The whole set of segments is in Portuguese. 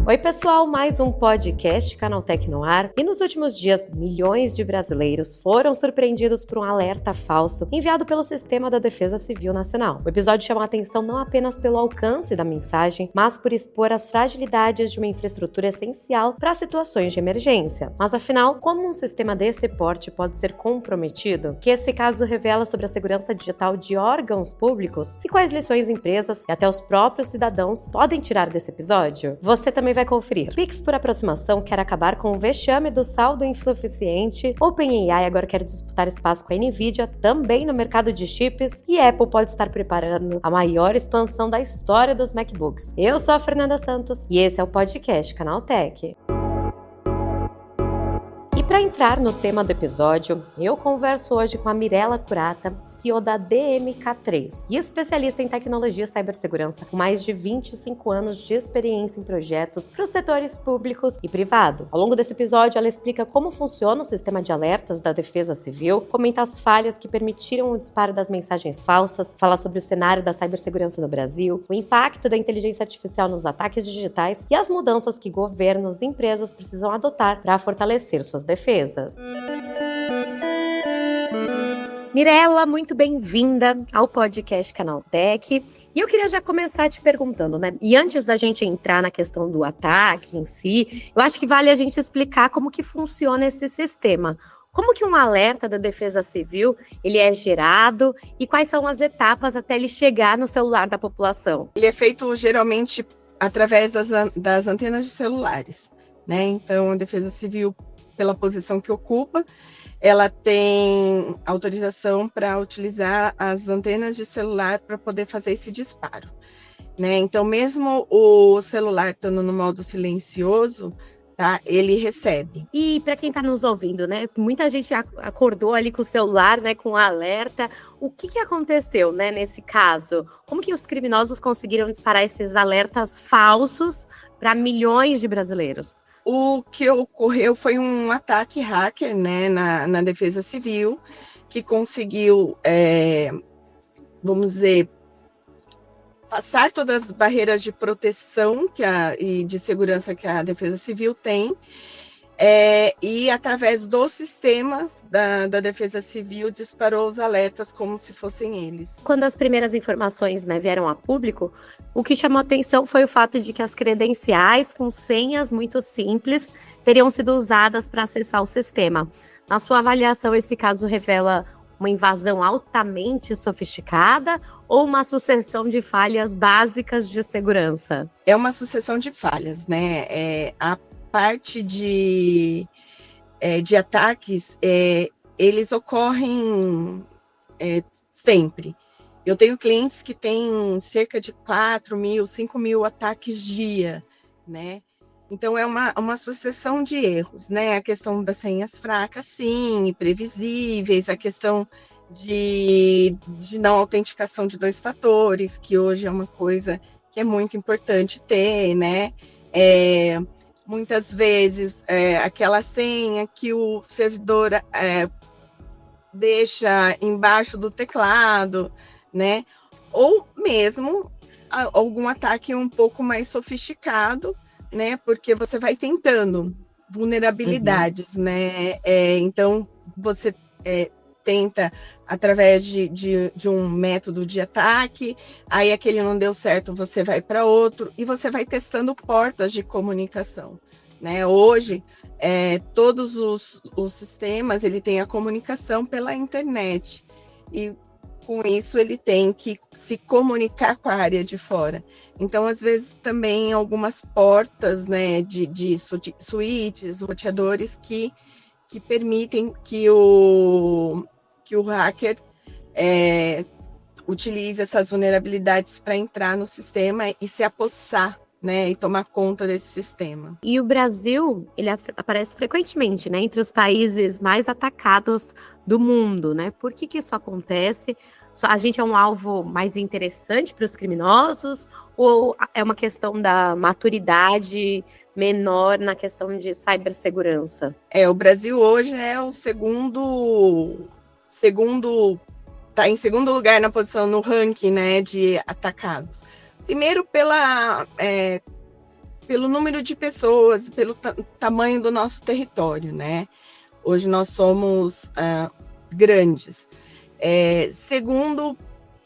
Oi pessoal, mais um podcast Canaltech no ar. E nos últimos dias, milhões de brasileiros foram surpreendidos por um alerta falso enviado pelo Sistema da Defesa Civil Nacional. O episódio chama a atenção não apenas pelo alcance da mensagem, mas por expor as fragilidades de uma infraestrutura essencial para situações de emergência. Mas afinal, como um sistema desse porte pode ser comprometido? Que esse caso revela sobre a segurança digital de órgãos públicos e quais lições empresas e até os próprios cidadãos podem tirar desse episódio? Você também vai conferir. Pix por aproximação quer acabar com o vexame do saldo insuficiente, OpenAI agora quer disputar espaço com a Nvidia também no mercado de chips e Apple pode estar preparando a maior expansão da história dos MacBooks. Eu sou a Fernanda Santos e esse é o podcast Canaltech. Para entrar no tema do episódio, eu converso hoje com a Mirela Curata, CEO da DMK3 e especialista em tecnologia e cibersegurança com mais de 25 anos de experiência em projetos para os setores públicos e privado. Ao longo desse episódio, ela explica como funciona o sistema de alertas da Defesa Civil, comenta as falhas que permitiram o disparo das mensagens falsas, fala sobre o cenário da cibersegurança no Brasil, o impacto da inteligência artificial nos ataques digitais e as mudanças que governos e empresas precisam adotar para fortalecer suas defesas. Mirela, muito bem-vinda ao podcast Canaltech. E eu queria já começar te perguntando, né? E antes da gente entrar na questão do ataque em si, eu acho que vale a gente explicar como que funciona esse sistema. Como que um alerta da Defesa Civil, ele é gerado e quais são as etapas até ele chegar no celular da população? Ele é feito geralmente através das antenas de celulares, né? Então, a Defesa Civil, pela posição que ocupa, ela tem autorização para utilizar as antenas de celular para poder fazer esse disparo, né? Então, mesmo o celular estando no modo silencioso, tá? Ele recebe. E para quem está nos ouvindo, né? Muita gente acordou ali com o celular, né? Com o alerta. O que aconteceu, né? Nesse caso, como que os criminosos conseguiram disparar esses alertas falsos para milhões de brasileiros? O que ocorreu foi um ataque hacker, né, na Defesa Civil, que conseguiu, vamos dizer, passar todas as barreiras de proteção e de segurança que a Defesa Civil tem, e através do sistema da Defesa Civil disparou os alertas como se fossem eles. Quando as primeiras informações, né, vieram a público, o que chamou atenção foi o fato de que as credenciais com senhas muito simples teriam sido usadas para acessar o sistema. Na sua avaliação, esse caso revela uma invasão altamente sofisticada ou uma sucessão de falhas básicas de segurança? É uma sucessão de falhas, né? A parte de ataques, eles ocorrem sempre. Eu tenho clientes que têm cerca de 4.000, 5.000 ataques dia, né? Então, é uma sucessão de erros, né? A questão das senhas fracas, sim, imprevisíveis, a questão de não autenticação de 2 fatores, que hoje é uma coisa que é muito importante ter, né? Muitas vezes, aquela senha que o servidor deixa embaixo do teclado, né? Ou mesmo algum ataque um pouco mais sofisticado, né? Porque você vai tentando vulnerabilidades, né? Então, você tenta através de um método de ataque, aí aquele não deu certo, você vai para outro, e você vai testando portas de comunicação, né? Hoje, todos os sistemas, ele tem a comunicação pela internet, e com isso ele tem que se comunicar com a área de fora. Então, às vezes, também algumas portas, né, de switches, roteadores que permitem que o hacker utilize essas vulnerabilidades para entrar no sistema e se apossar, né, e tomar conta desse sistema. E o Brasil, ele aparece frequentemente, né, entre os países mais atacados do mundo, né? Por que isso acontece? A gente é um alvo mais interessante para os criminosos ou é uma questão da maturidade menor na questão de cibersegurança? O Brasil hoje é o segundo, está em segundo lugar na posição no ranking, né, de atacados. Primeiro pela pelo número de pessoas, pelo tamanho do nosso território, né? Hoje nós somos grandes. Segundo,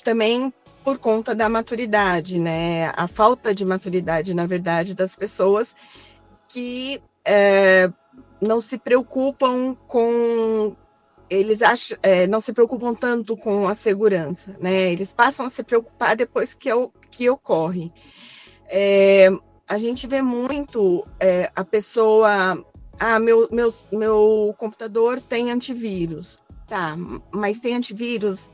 também por conta da maturidade, né? A falta de maturidade, na verdade, das pessoas que não se preocupam com... Eles não se preocupam tanto com a segurança, né? Eles passam a se preocupar depois que ocorre. A gente vê muito a pessoa... meu computador tem antivírus. Tá, mas tem antivírus,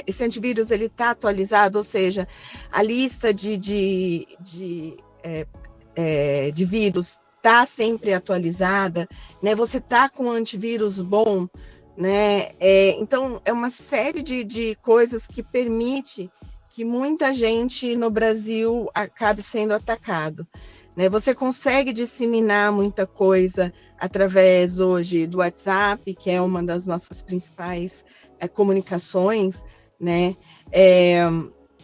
esse antivírus ele está atualizado, ou seja, a lista de vírus está sempre atualizada, né? Você está com um antivírus bom, né? Então, é uma série de coisas que permite que muita gente no Brasil acabe sendo atacado, né? Você consegue disseminar muita coisa através hoje do WhatsApp, que é uma das nossas principais comunicações, né?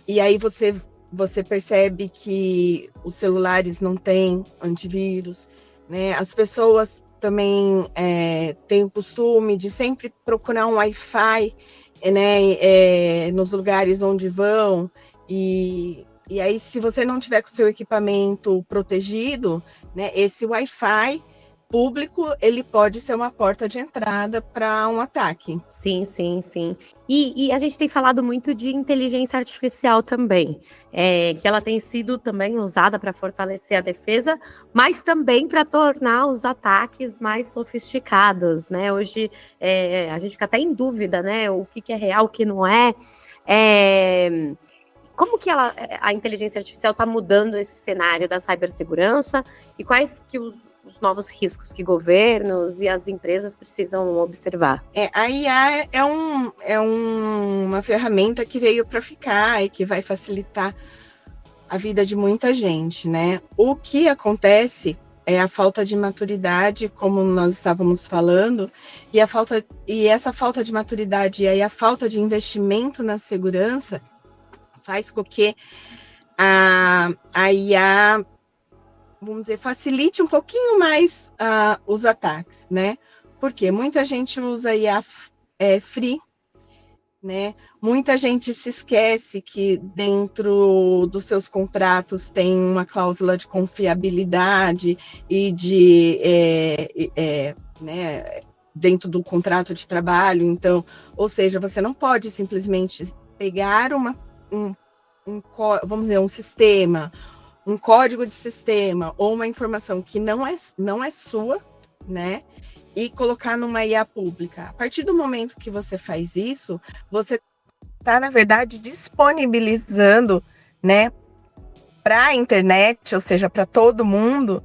E aí você percebe que os celulares não têm antivírus, né? As pessoas também têm o costume de sempre procurar um Wi-Fi, né? Nos lugares onde vão, e aí, se você não tiver com o seu equipamento protegido, né, esse Wi-Fi público, ele pode ser uma porta de entrada para um ataque. Sim, sim, sim. E a gente tem falado muito de inteligência artificial também, que ela tem sido também usada para fortalecer a defesa, mas também para tornar os ataques mais sofisticados, né? Hoje a gente fica até em dúvida, né? O que é real, o que não é. Como que a inteligência artificial está mudando esse cenário da cibersegurança e quais que os novos riscos que governos e as empresas precisam observar? A IA é uma ferramenta que veio para ficar e que vai facilitar a vida de muita gente, né? O que acontece é a falta de maturidade, como nós estávamos falando, e essa falta de maturidade e aí a falta de investimento na segurança faz com que a IA, vamos dizer, facilite um pouquinho mais os ataques, né? Porque muita gente usa IA free, né? Muita gente se esquece que dentro dos seus contratos tem uma cláusula de confiabilidade e né, dentro do contrato de trabalho. Então, ou seja, você não pode simplesmente pegar vamos dizer, um sistema, um código de sistema ou uma informação que não é sua, né? E colocar numa IA pública. A partir do momento que você faz isso, você está, na verdade, disponibilizando, né, para a internet, ou seja, para todo mundo,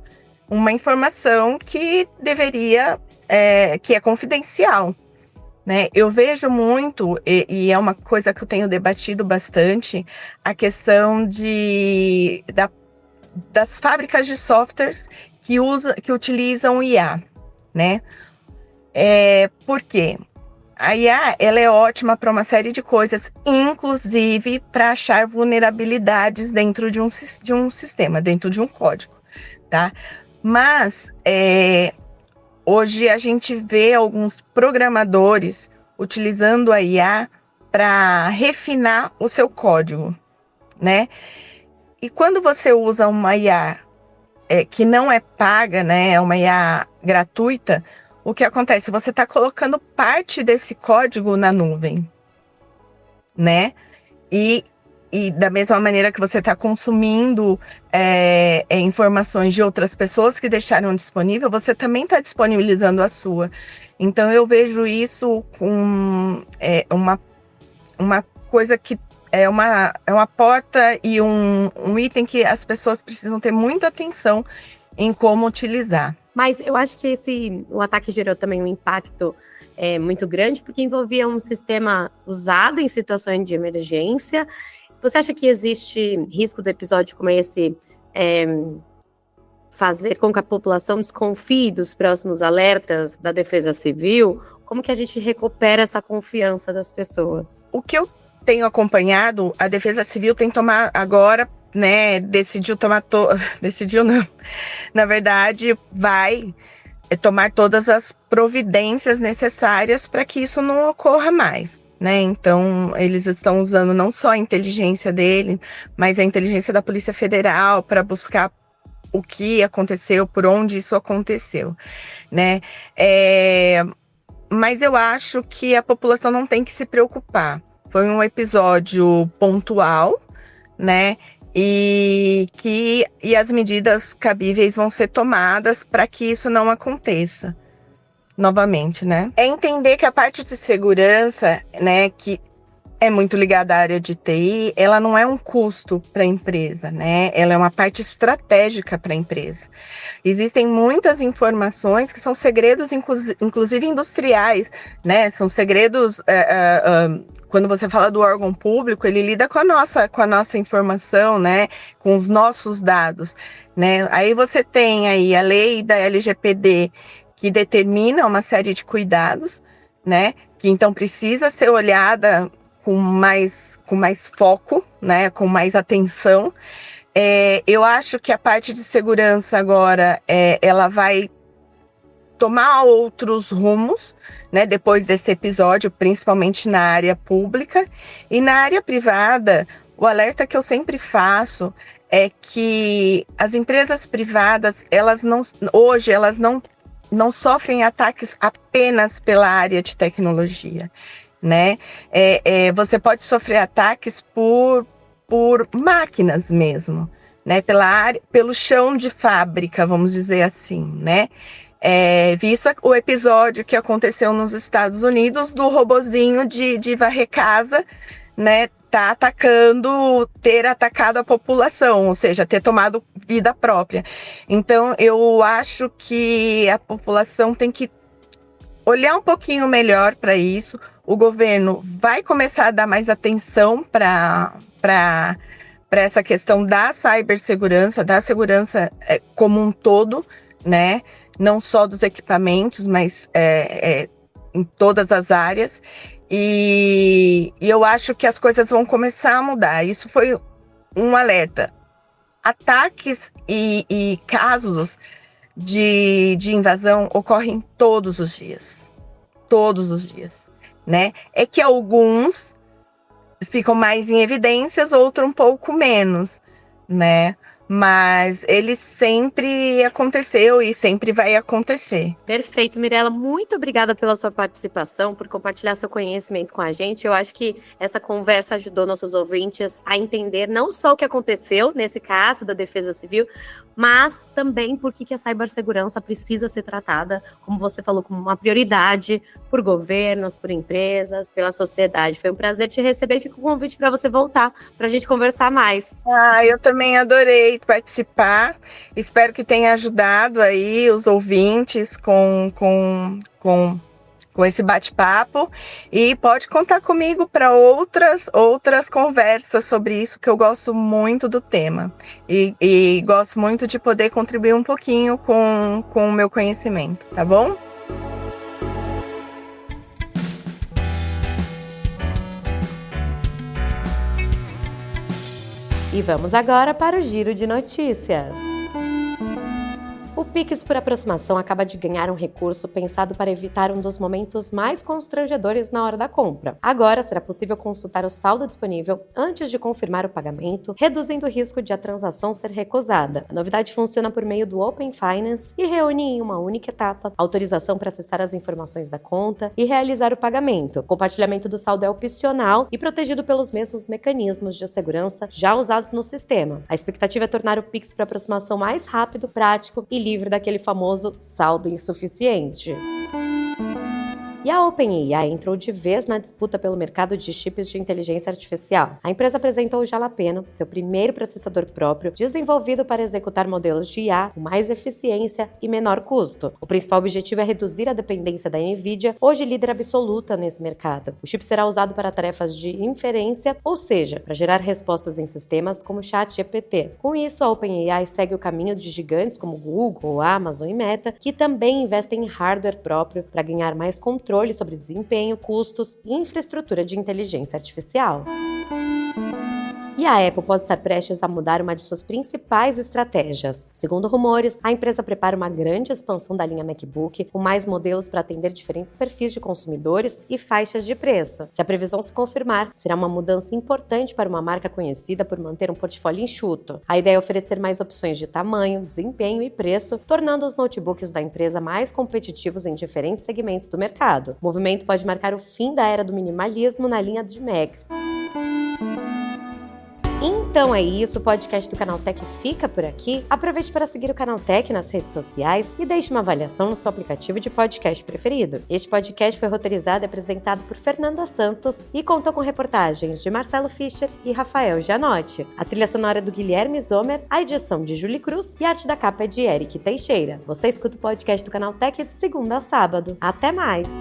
uma informação que deveria, que é confidencial. Né? Eu vejo muito, e é uma coisa que eu tenho debatido bastante, a questão das fábricas de softwares que utilizam IA, né? Por quê? A IA ela é ótima para uma série de coisas, inclusive para achar vulnerabilidades dentro de um sistema, dentro de um código, tá? Mas hoje a gente vê alguns programadores utilizando a IA para refinar o seu código, né? E quando você usa uma IA que não é paga, né? É uma IA gratuita, o que acontece? Você está colocando parte desse código na nuvem, né? E da mesma maneira que você está consumindo informações de outras pessoas que deixaram disponível, você também está disponibilizando a sua. Então, eu vejo isso com uma coisa que é uma porta e um item que as pessoas precisam ter muita atenção em como utilizar. Mas eu acho que o ataque gerou também um impacto muito grande, porque envolvia um sistema usado em situações de emergência. Você acha que existe risco do episódio como esse fazer com que a população desconfie dos próximos alertas da Defesa Civil? Como que a gente recupera essa confiança das pessoas? O que eu tenho acompanhado, a Defesa Civil tem tomado agora, né, decidiu decidiu não, na verdade, vai tomar todas as providências necessárias para que isso não ocorra mais, né? Então, eles estão usando não só a inteligência dele, mas a inteligência da Polícia Federal para buscar o que aconteceu, por onde isso aconteceu, né? Mas eu acho que a população não tem que se preocupar. Foi um episódio pontual, né? E as medidas cabíveis vão ser tomadas para que isso não aconteça novamente, né? É entender que a parte de segurança, né, que é muito ligada à área de TI, ela não é um custo para a empresa, né? Ela é uma parte estratégica para a empresa. Existem muitas informações que são segredos, inclusive industriais, né? São segredos. Quando você fala do órgão público, ele lida com a nossa informação, né? Com os nossos dados, né? Aí você tem aí a lei da LGPD que determina uma série de cuidados, né? Que então precisa ser olhada com mais foco, né? Com mais atenção. Eu acho que a parte de segurança agora, ela vai tomar outros rumos, né, depois desse episódio, principalmente na área pública. E na área privada, o alerta que eu sempre faço é que as empresas privadas, hoje, elas não sofrem ataques apenas pela área de tecnologia, né? Você pode sofrer ataques por máquinas mesmo, né? Pelo chão de fábrica, vamos dizer assim, né? Visto o episódio que aconteceu nos Estados Unidos do robozinho de varrer casa, né? Ter atacado a população, ou seja, ter tomado vida própria. Então, eu acho que a população tem que olhar um pouquinho melhor para isso. O governo vai começar a dar mais atenção para essa questão da cibersegurança, da segurança como um todo, né? Não só dos equipamentos, mas em todas as áreas. E eu acho que as coisas vão começar a mudar. Isso foi um alerta. Ataques e casos de invasão ocorrem todos os dias. Todos os dias, né? É que alguns ficam mais em evidências, outros um pouco menos, né? Mas ele sempre aconteceu e sempre vai acontecer. Perfeito, Mirela. Muito obrigada pela sua participação, por compartilhar seu conhecimento com a gente. Eu acho que essa conversa ajudou nossos ouvintes a entender não só o que aconteceu nesse caso da Defesa Civil, mas também por que a cibersegurança precisa ser tratada, como você falou, como uma prioridade por governos, por empresas, pela sociedade. Foi um prazer te receber e fica um convite para você voltar, para a gente conversar mais. Eu também adorei participar. Espero que tenha ajudado aí os ouvintes com esse bate-papo. E pode contar comigo para outras conversas sobre isso, que eu gosto muito do tema. E gosto muito de poder contribuir um pouquinho com o meu conhecimento, tá bom? E vamos agora para o Giro de Notícias. O Pix por aproximação acaba de ganhar um recurso pensado para evitar um dos momentos mais constrangedores na hora da compra. Agora será possível consultar o saldo disponível antes de confirmar o pagamento, reduzindo o risco de a transação ser recusada. A novidade funciona por meio do Open Finance e reúne em uma única etapa autorização para acessar as informações da conta e realizar o pagamento. O compartilhamento do saldo é opcional e protegido pelos mesmos mecanismos de segurança já usados no sistema. A expectativa é tornar o Pix por aproximação mais rápido, prático e livre daquele famoso saldo insuficiente. E a OpenAI entrou de vez na disputa pelo mercado de chips de inteligência artificial. A empresa apresentou o Jalapeno, seu primeiro processador próprio, desenvolvido para executar modelos de IA com mais eficiência e menor custo. O principal objetivo é reduzir a dependência da NVIDIA, hoje líder absoluta nesse mercado. O chip será usado para tarefas de inferência, ou seja, para gerar respostas em sistemas como o ChatGPT. Com isso, a OpenAI segue o caminho de gigantes como Google, Amazon e Meta, que também investem em hardware próprio para ganhar mais controle sobre desempenho, custos e infraestrutura de inteligência artificial. E a Apple pode estar prestes a mudar uma de suas principais estratégias. Segundo rumores, a empresa prepara uma grande expansão da linha MacBook, com mais modelos para atender diferentes perfis de consumidores e faixas de preço. Se a previsão se confirmar, será uma mudança importante para uma marca conhecida por manter um portfólio enxuto. A ideia é oferecer mais opções de tamanho, desempenho e preço, tornando os notebooks da empresa mais competitivos em diferentes segmentos do mercado. O movimento pode marcar o fim da era do minimalismo na linha de Macs. Então é isso, o podcast do Canaltech fica por aqui. Aproveite para seguir o Canaltech nas redes sociais e deixe uma avaliação no seu aplicativo de podcast preferido. Este podcast foi roteirizado e apresentado por Fernanda Santos e contou com reportagens de Marcelo Fischer e Rafael Gianotti. A trilha sonora é do Guilherme Zomer, a edição de Julie Cruz e a arte da capa é de Eric Teixeira. Você escuta o podcast do Canaltech de segunda a sábado. Até mais!